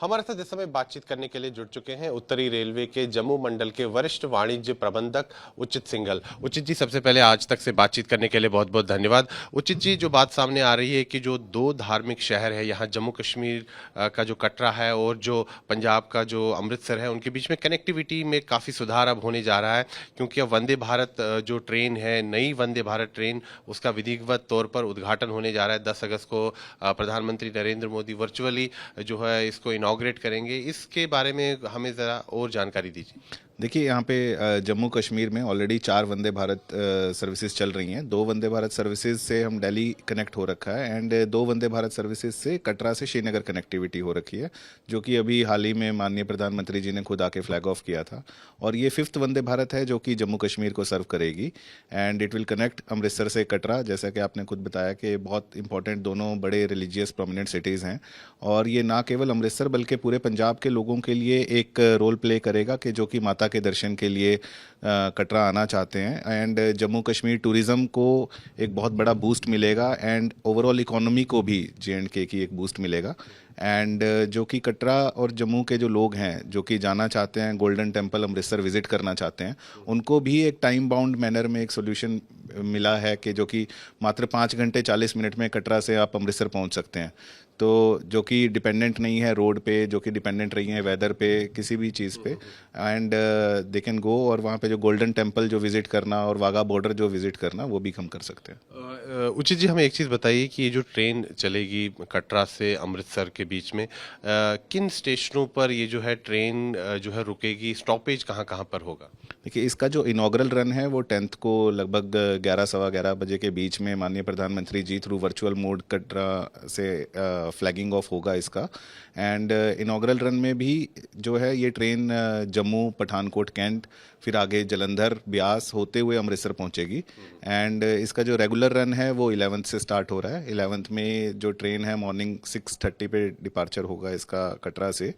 हमारे साथ इस समय बातचीत करने के लिए जुड़ चुके हैं उत्तरी रेलवे के जम्मू मंडल के वरिष्ठ वाणिज्य प्रबंधक उचित सिंघल। उचित जी, सबसे पहले आज तक से बातचीत करने के लिए बहुत बहुत धन्यवाद। उचित जी, जो बात सामने आ रही है कि जो दो धार्मिक शहर है यहाँ जम्मू कश्मीर का जो कटरा है और जो पंजाब का जो अमृतसर है, उनके बीच में कनेक्टिविटी में काफ़ी सुधार अब होने जा रहा है, क्योंकि अब वंदे भारत जो ट्रेन है, नई वंदे भारत ट्रेन, उसका विधिवत तौर पर उद्घाटन होने जा रहा है 10 अगस्त को। प्रधानमंत्री नरेंद्र मोदी वर्चुअली जो है इसको इनॉग्रेट करेंगे। इसके बारे में हमें ज़रा और जानकारी दीजिए। देखिए, यहाँ पे जम्मू कश्मीर में ऑलरेडी 4 वंदे भारत सर्विसेज चल रही हैं। 2 वंदे भारत सर्विसेज से हम दिल्ली कनेक्ट हो रखा है एंड 2 वंदे भारत सर्विसेज से कटरा से श्रीनगर कनेक्टिविटी हो रखी है, जो कि अभी हाल ही में माननीय प्रधानमंत्री जी ने खुद आके फ्लैग ऑफ किया था। और ये 5th वंदे भारत है जो कि जम्मू कश्मीर को सर्व करेगी and it will connect Amritsar से कटरा। जैसा कि आपने खुद बताया कि बहुत इंपॉर्टेंट दोनों बड़े रिलीजियस प्रोमिनेंट सिटीज़ हैं, और ये ना केवल अमृतसर बल्कि पूरे पंजाब के लोगों के लिए एक रोल प्ले करेगा कि जो कि माता के दर्शन के लिए कटरा आना चाहते हैं। एंड जम्मू कश्मीर टूरिज़्म को एक बहुत बड़ा बूस्ट मिलेगा एंड ओवरऑल इकोनॉमी को भी J&K की एक बूस्ट मिलेगा। एंड जो कि कटरा और जम्मू के जो लोग हैं जो कि जाना चाहते हैं, गोल्डन टेम्पल अमृतसर विजिट करना चाहते हैं, उनको भी एक टाइम बाउंड मैनर में एक सोल्यूशन मिला है कि जो कि मात्र 5 घंटे 40 मिनट में कटरा से आप अमृतसर पहुंच सकते हैं। तो जो कि डिपेंडेंट नहीं है रोड पे, जो कि डिपेंडेंट रही है वेदर पे, किसी भी चीज़ पे, एंड दे कैन गो। और वहाँ पे जो गोल्डन टेम्पल जो विजिट करना और वाघा बॉर्डर जो विजिट करना, वो भी हम कर सकते हैं। उचित जी, हमें एक चीज़ बताइए कि ये जो ट्रेन चलेगी कटरा से अमृतसर के बीच में, किन स्टेशनों पर ये जो है ट्रेन जो है रुकेगी, स्टॉपेज कहाँ कहाँ पर होगा? देखिए, इसका जो इनॉग्रल रन है वो 10th को लगभग 11 सवा 11 बजे के बीच में माननीय प्रधानमंत्री जी थ्रू वर्चुअल मोड कटरा से फ्लैगिंग ऑफ होगा इसका। एंड इनॉग्रल रन में भी जो है ये ट्रेन जम्मू, पठानकोट, कैंट, फिर आगे जलंधर, ब्यास होते हुए अमृतसर पहुंचेगी। एंड इसका जो रेगुलर रन है वो 11th से स्टार्ट हो रहा है। 11th में जो ट्रेन है मॉर्निंग 6:30 पे डिपार्चर होगा इसका कटरा से।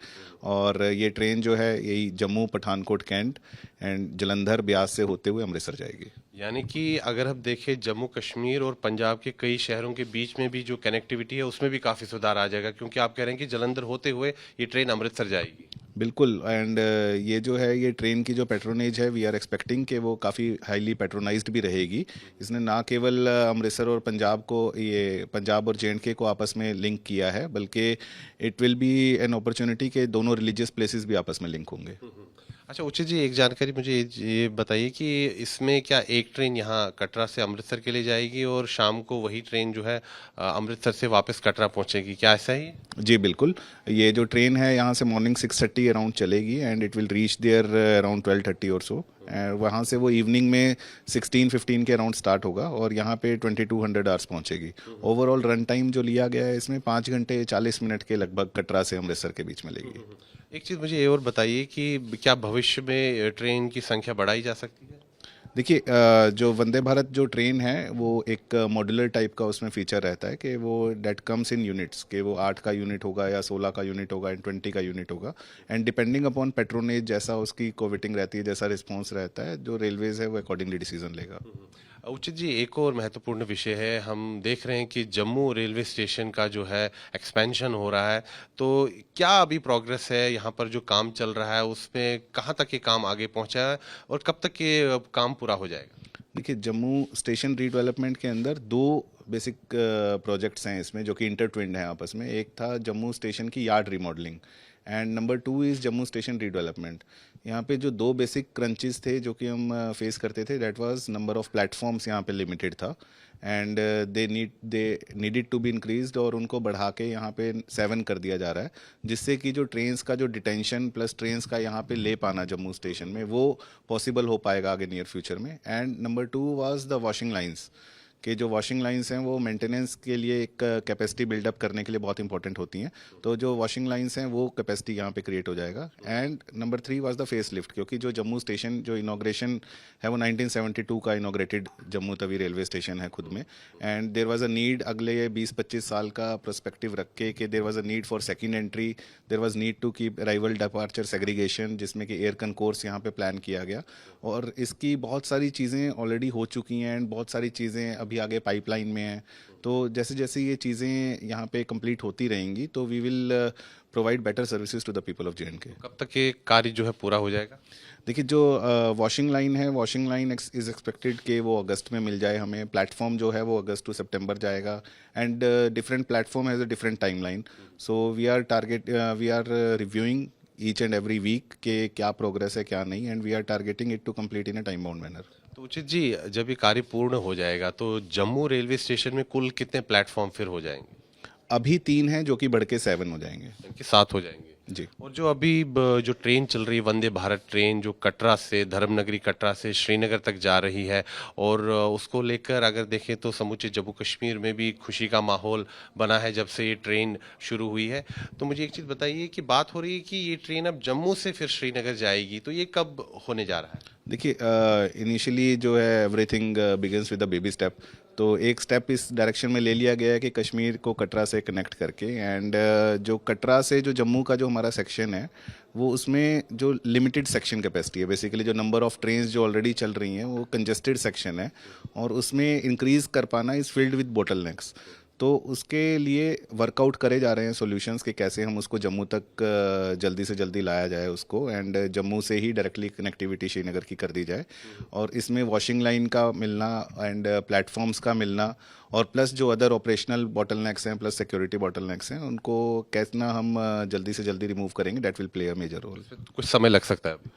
और ये ट्रेन जो है यही जम्मू, पठानकोट, कैंट एंड जलंधर, ब्यास से होते हुए अमृतसर जाएगी। यानी कि अगर हम देखें जम्मू कश्मीर और पंजाब के कई शहरों के बीच में भी जो कनेक्टिविटी है उसमें भी काफ़ी सुधार आ जाएगा, क्योंकि आप कह रहे हैं कि जलंधर होते हुए ये ट्रेन अमृतसर जाएगी। बिल्कुल। एंड ये जो है ये ट्रेन की जो पेट्रोनेज है, वी आर एक्सपेक्टिंग कि वो काफ़ी हाईली पेट्रोनाइज्ड भी रहेगी। इसने ना केवल अमृतसर और पंजाब को, ये पंजाब और J&K को आपस में लिंक किया है, बल्कि it will be an opportunity के दोनों रिलीजियस प्लेसेस भी आपस में लिंक होंगे। अच्छा उचित जी, एक जानकारी मुझे ये बताइए कि इसमें क्या एक ट्रेन यहाँ कटरा से अमृतसर के लिए जाएगी और शाम को वही ट्रेन जो है अमृतसर से वापस कटरा पहुँचेगी, क्या ऐसा ही है? जी बिल्कुल। ये जो ट्रेन है यहाँ से मॉर्निंग 6:30 अराउंड चलेगी and it will reach there around 12:30 और सो। वहाँ से वो इवनिंग में 16:15 के अराउंड स्टार्ट होगा और यहाँ पे 2200 आवर्स पहुँचेगी। ओवरऑल रन टाइम जो लिया गया है इसमें 5 घंटे 40 मिनट के लगभग कटरा से अमृतसर के बीच में लेगी। एक चीज़ मुझे ये और बताइए कि क्या भविष्य में ट्रेन की संख्या बढ़ाई जा सकती है? देखिए, जो वंदे भारत जो ट्रेन है वो एक मॉड्यूलर टाइप का उसमें फीचर रहता है कि वो डेट कम्स इन यूनिट्स, कि वो 8 का यूनिट होगा या 16 का यूनिट होगा एंड 20 का यूनिट होगा। एंड डिपेंडिंग अपॉन पेट्रोनेज जैसा उसकी कोविटिंग रहती है, जैसा रिस्पॉन्स रहता है, जो रेलवेज है वो अकॉर्डिंगली डिसीजन लेगा। उचित जी, एक और महत्वपूर्ण विषय है, हम देख रहे हैं कि जम्मू रेलवे स्टेशन का जो है एक्सपेंशन हो रहा है, तो क्या अभी प्रोग्रेस है यहाँ पर, जो काम चल रहा है उसमें कहाँ तक ये काम आगे पहुँचा है और कब तक ये काम पूरा हो जाएगा? देखिए, जम्मू स्टेशन रीडेवलपमेंट के अंदर 2 बेसिक प्रोजेक्ट्स हैं इसमें जो कि इंटरट्विन्ड हैं आपस में। एक था जम्मू स्टेशन की yard remodelling and number 2 is Jammu station redevelopment. यहाँ पे जो 2 बेसिक क्रंचेस थे जो कि हम फेस करते थे, that was number of platforms यहाँ पे लिमिटेड था and they needed to be increased, और उनको बढ़ा के यहाँ पे 7 कर दिया जा रहा है, जिससे कि जो ट्रेन्स का जो डिटेंशन प्लस ट्रेन्स का यहाँ पे ले पाना जम्मू स्टेशन में वो पॉसिबल हो पाएगा आगे नियर फ्यूचर में। And number 2 was the washing lines, कि जो वॉशिंग लाइंस हैं वो मेंटेनेंस के लिए एक कैपेसिटी बिल्डअप करने के लिए बहुत इंपॉर्टेंट होती हैं। तो जो वॉशिंग लाइंस हैं वो कैपेसिटी यहाँ पे क्रिएट हो जाएगा। And number 3 was the face lift, क्योंकि जो जम्मू स्टेशन जो इनॉग्रेशन है वो 1972 का inaugurated Jammu Tawi railway station है खुद में। And there was a need अगले 20-25 साल का परस्पेक्टिव रख के कि there was a need for second entry, there was need to keep arrival departure segregation, जिसमें कि एयर कनकोर्स यहाँ पे प्लान किया गया। और इसकी बहुत सारी चीज़ें ऑलरेडी हो चुकी हैं एंड बहुत सारी चीज़ें अभी अभी आगे पाइपलाइन में है। तो जैसे जैसे ये चीज़ें यहाँ पे कंप्लीट होती रहेंगी तो we will provide better services to the people of J. कब तक ये कार्य जो है पूरा हो जाएगा? देखिए, जो वॉशिंग लाइन है, वॉशिंग लाइन इज़ एक्सपेक्टेड कि वो अगस्त में मिल जाए हमें। प्लेटफॉर्म जो है वो अगस्त टू सितंबर जाएगा and different platform has a different timeline. So we are reviewing each and every week के क्या प्रोग्रेस है क्या नहीं, and we are targeting it to complete in a time bound manner. तो उचित जी, जब ये कार्य पूर्ण हो जाएगा तो जम्मू रेलवे स्टेशन में कुल कितने प्लेटफॉर्म फिर हो जाएंगे? अभी 3 हैं जो कि बढ़ के 7 हो जाएंगे। इनके साथ हो जाएंगे। जी। और जो अभी जो ट्रेन चल रही है वंदे भारत ट्रेन, जो कटरा से धर्मनगरी कटरा से श्रीनगर तक जा रही है, और उसको लेकर अगर देखें तो समूचे जम्मू कश्मीर में भी खुशी का माहौल बना है जब से ये ट्रेन शुरू हुई है। तो मुझे एक चीज़ बताइए कि बात हो रही है कि ये ट्रेन अब जम्मू से फिर श्रीनगर जाएगी, तो ये कब होने जा रहा है? देखिए, इनिशियली जो है everything begins with a baby step. तो एक स्टेप इस डायरेक्शन में ले लिया गया है कि कश्मीर को कटरा से कनेक्ट करके, एंड जो कटरा से जो जम्मू का जो हमारा सेक्शन है वो उसमें जो लिमिटेड सेक्शन कैपेसिटी है, बेसिकली जो नंबर ऑफ ट्रेन्स जो ऑलरेडी चल रही हैं वो कंजेस्टेड सेक्शन है, और उसमें इंक्रीज़ कर पाना इज़ फिल्ड विद बोटलनेक्स। तो उसके लिए वर्कआउट करे जा रहे हैं सॉल्यूशंस कि कैसे हम उसको जम्मू तक जल्दी से जल्दी लाया जाए उसको, एंड जम्मू से ही डायरेक्टली कनेक्टिविटी श्रीनगर की कर दी जाए। और इसमें वॉशिंग लाइन का मिलना एंड प्लेटफॉर्म्स का मिलना, और प्लस जो अदर ऑपरेशनल बॉटलनेक्स हैं प्लस सिक्योरिटी बॉटलनेक्स हैं, उनको कैसे हम जल्दी से जल्दी रिमूव करेंगे, that will play a major role. कुछ समय लग सकता है अभी?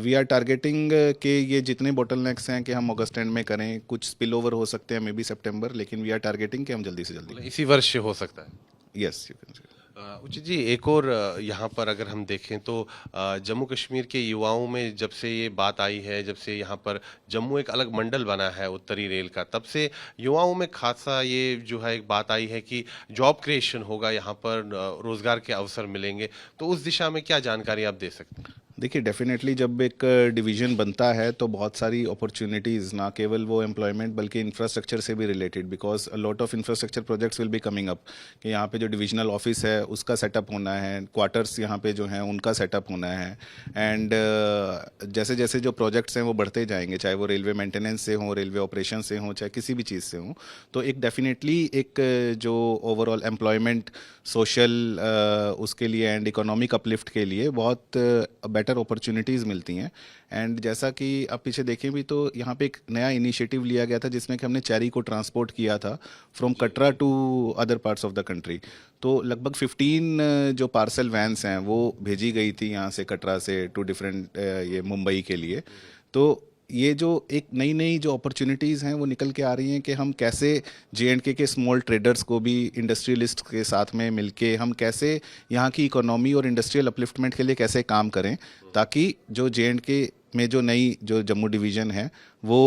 वी आर टारगेटिंग कि ये जितने बॉटलनेक्स हैं कि हम अगस्त एंड में करें, कुछ स्पिल ओवर हो सकते हैं मे बी सितंबर, लेकिन वी आर टारगेटिंग कि हम जल्दी से जल्दी। मतलब इसी वर्ष हो सकता है? Yes, you can. उचित जी, एक और यहाँ पर अगर हम देखें तो जम्मू कश्मीर के युवाओं में जब से ये बात आई है, जब से यहाँ पर जम्मू एक अलग मंडल बना है उत्तरी रेल का, तब से युवाओं में खासा ये जो है एक बात आई है कि जॉब क्रिएशन होगा यहाँ पर, रोजगार के अवसर मिलेंगे। तो उस दिशा में क्या जानकारी आप दे सकते हैं? देखिए, डेफिनेटली जब एक डिवीजन बनता है तो बहुत सारी अपॉर्चुनिटीज़, ना केवल वो एम्प्लॉयमेंट बल्कि इंफ्रास्ट्रक्चर से भी related, because a lot of infrastructure projects will be coming up, कि यहाँ पे जो डिविजनल ऑफिस है उसका सेटअप होना है, क्वार्टर्स यहाँ पे जो हैं उनका सेटअप होना है, एंड जैसे जैसे जो प्रोजेक्ट्स हैं वो बढ़ते जाएंगे, चाहे वो रेलवे मेंटेनेंस से हों, रेलवे ऑपरेशन से हों, चाहे किसी भी चीज़ से हों, तो एक डेफिनेटली एक जो ओवरऑल एम्प्लॉयमेंट, सोशल उसके लिए एंड इकोनॉमिक अपलिफ्ट के लिए बहुत बेटर अपॉर्चुनिटीज़ मिलती हैं। एंड जैसा कि आप पीछे देखें भी तो यहाँ पे एक नया इनिशिएटिव लिया गया था जिसमें कि हमने चेरी को ट्रांसपोर्ट किया था from Katra to other parts of the country. तो लगभग 15 जो पार्सल वैन्स हैं वो भेजी गई थी यहाँ से कटरा से टू डिफरेंट ये मुंबई के लिए। तो ये जो एक नई नई जो अपॉर्चुनिटीज़ हैं वो निकल के आ रही हैं कि हम कैसे जे के स्मॉल ट्रेडर्स को भी इंडस्ट्रियलिस्ट के साथ में मिलके हम कैसे यहाँ की इकोनॉमी और इंडस्ट्रियल अपलिफ्टमेंट के लिए कैसे काम करें, ताकि जो जे में जो नई जो जम्मू डिवीज़न है वो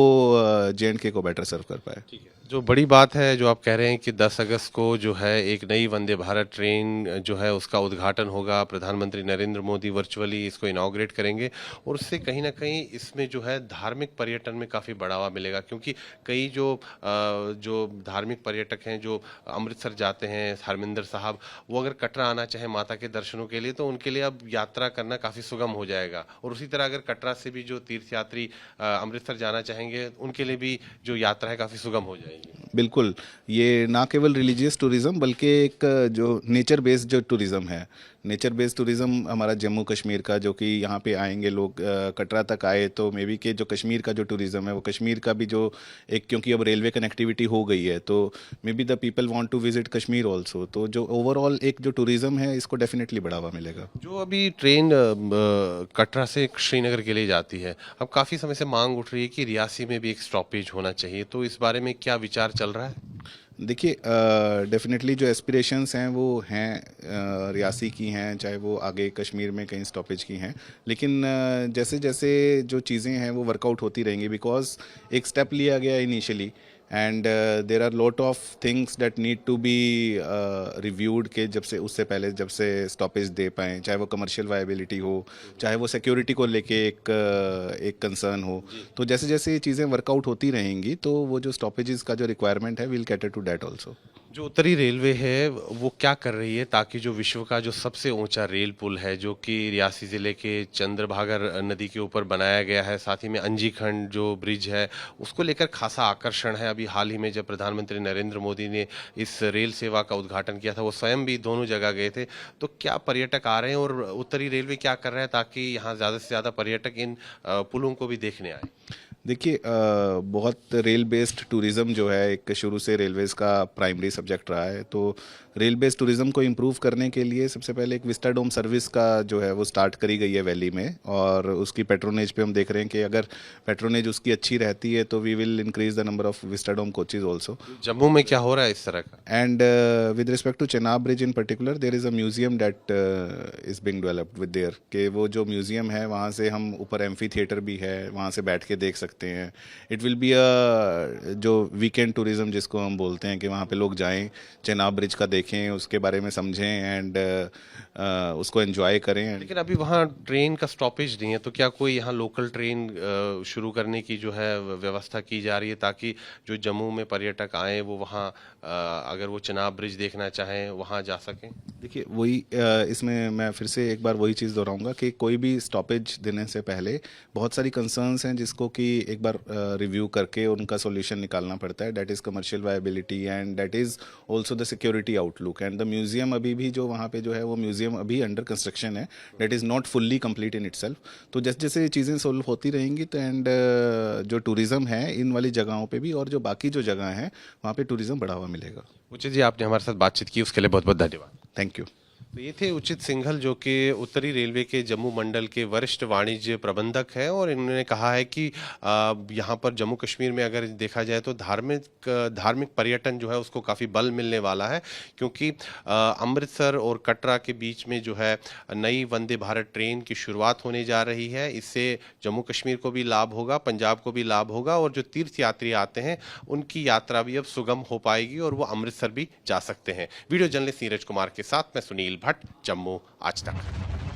जे को बेटर सर्व कर पाए। ठीक है, जो बड़ी बात है जो आप कह रहे हैं कि 10 अगस्त को जो है एक नई वंदे भारत ट्रेन जो है उसका उद्घाटन होगा, प्रधानमंत्री नरेंद्र मोदी वर्चुअली इसको इनॉग्रेट करेंगे, और उससे कहीं ना कहीं इसमें जो है धार्मिक पर्यटन में काफ़ी बढ़ावा मिलेगा, क्योंकि कई जो धार्मिक पर्यटक हैं जो अमृतसर जाते हैं, हरमिंदर साहब, वो अगर कटरा आना चाहे माता के दर्शनों के लिए तो उनके लिए अब यात्रा करना काफ़ी सुगम हो जाएगा। और उसी तरह अगर कटरा से भी जो तीर्थयात्री अमृतसर जाना चाहेंगे उनके लिए भी जो यात्रा है काफ़ी सुगम हो जाएगी। बिल्कुल, ये ना केवल रिलीजियस टूरिज़्म बल्कि एक जो नेचर बेस्ड जो टूरिज़्म है, नेचर बेस्ड टूरिज़्म हमारा जम्मू कश्मीर का, जो कि यहाँ पे आएंगे लोग, कटरा तक आए तो मे बी के जो कश्मीर का जो टूरिज़्म है वो कश्मीर का भी जो एक, क्योंकि अब रेलवे कनेक्टिविटी हो गई है तो maybe the people want to visit Kashmir also. तो जो ओवरऑल एक जो टूरिज़्म है इसको डेफिनेटली बढ़ावा मिलेगा। जो अभी ट्रेन कटरा से श्रीनगर के लिए जाती है, अब काफ़ी समय से मांग उठ रही है कि रियासी में भी एक स्टॉपेज होना चाहिए, तो इस बारे में क्या विचार चल रहा है? देखिए, डेफिनेटली जो एस्पिरेशंस हैं वो हैं रियासी की हैं, चाहे वो आगे कश्मीर में कहीं स्टॉपेज की हैं, लेकिन जैसे जैसे जो चीज़ें हैं वो वर्कआउट होती रहेंगी, बिकॉज एक स्टेप लिया गया initially and there are lot of things that need to be reviewed के जब से उससे पहले जब से स्टॉपेज दे पाएँ, चाहे वो कमर्शियल वायबिलिटी हो, चाहे वो सिक्योरिटी को लेके एक कंसर्न हो। तो जैसे जैसे ये चीज़ें वर्कआउट होती रहेंगी तो वो जो स्टॉपेजेस का जो रिक्वायरमेंट है will cater to that also. जो उत्तरी रेलवे है वो क्या कर रही है ताकि जो विश्व का जो सबसे ऊंचा रेल पुल है जो कि रियासी जिले के चंद्रभागा नदी के ऊपर बनाया गया है, साथ ही में अंजी खंड जो ब्रिज है उसको लेकर खासा आकर्षण है। अभी हाल ही में जब प्रधानमंत्री नरेंद्र मोदी ने इस रेल सेवा का उद्घाटन किया था, वो स्वयं भी दोनों जगह गए थे। तो क्या पर्यटक आ रहे हैं और उत्तरी रेलवे क्या कर रहा है ताकि यहाँ ज़्यादा से ज़्यादा पर्यटक इन पुलों को भी देखने आए? देखिए बहुत रेल बेस्ड टूरिज़्म जो है एक शुरू से रेलवेज़ का प्राइमरी सब्जेक्ट रहा है। तो रेल बेस्ड टूरिज़्म को इम्प्रूव करने के लिए सबसे पहले एक विस्टाडोम सर्विस का जो है वो स्टार्ट करी गई है वैली में, और उसकी पेट्रोनेज पे हम देख रहे हैं कि अगर पेट्रोनेज उसकी अच्छी रहती है तो we will increase the number of vistadome coaches also. Jammu में क्या हो रहा है इस तरह का? And with respect to Chenab bridge in particular there is a museum that is being developed with there, कि वो जो म्यूजियम है वहाँ से हम ऊपर एम्फी थिएटर भी है, वहाँ से बैठ के देख सकते हैं। इट विल बी अ जो वीकेंड टूरिज्म जिसको हम बोलते हैं, कि वहाँ पे लोग जाएं, चेनाब ब्रिज का देखें, उसके बारे में समझें एंड उसको एंजॉय करें। लेकिन अभी वहाँ ट्रेन का स्टॉपेज नहीं है, तो क्या कोई यहाँ लोकल ट्रेन शुरू करने की जो है व्यवस्था की जा रही है ताकि जो जम्मू में पर्यटक आए वो वहाँ अगर वो चेनाब ब्रिज देखना चाहें वहाँ जा सकें? देखिए वही इसमें मैं फिर से एक बार वही चीज़ दोहराऊंगा कि कोई भी स्टॉपेज देने से पहले बहुत सारी कंसर्न्स हैं जिसको कि एक बार रिव्यू करके उनका सॉल्यूशन निकालना पड़ता है। That is commercial viability and that is also the security outlook and the museum अभी भी जो वहाँ पे जो है वो म्यूजियम अभी अंडर कंस्ट्रक्शन है, that is not fully complete in itself. तो जैसे जैसे ये चीज़ें सोल्व होती रहेंगी तो एंड जो टूरिज़्म है इन वाली जगहों पे भी और जो बाकी जो जगह हैं वहाँ पे टूरिज़्म बढ़ावा मिलेगा। उचित जी, आपने हमारे साथ बातचीत की उसके लिए बहुत बहुत धन्यवाद। Thank you. तो ये थे उचित सिंघल जो कि उत्तरी रेलवे के जम्मू मंडल के वरिष्ठ वाणिज्य प्रबंधक हैं, और इन्होंने कहा है कि यहाँ पर जम्मू कश्मीर में अगर देखा जाए तो धार्मिक पर्यटन जो है उसको काफ़ी बल मिलने वाला है, क्योंकि अमृतसर और कटरा के बीच में जो है नई वंदे भारत ट्रेन की शुरुआत होने जा रही है। इससे जम्मू कश्मीर को भी लाभ होगा, पंजाब को भी लाभ होगा, और जो तीर्थ यात्री आते हैं उनकी यात्रा भी अब सुगम हो पाएगी और वो अमृतसर भी जा सकते हैं। वीडियो जर्नलिस्ट नीरज कुमार के साथ मैं सुनील भट्ट, जम्मू आज तक।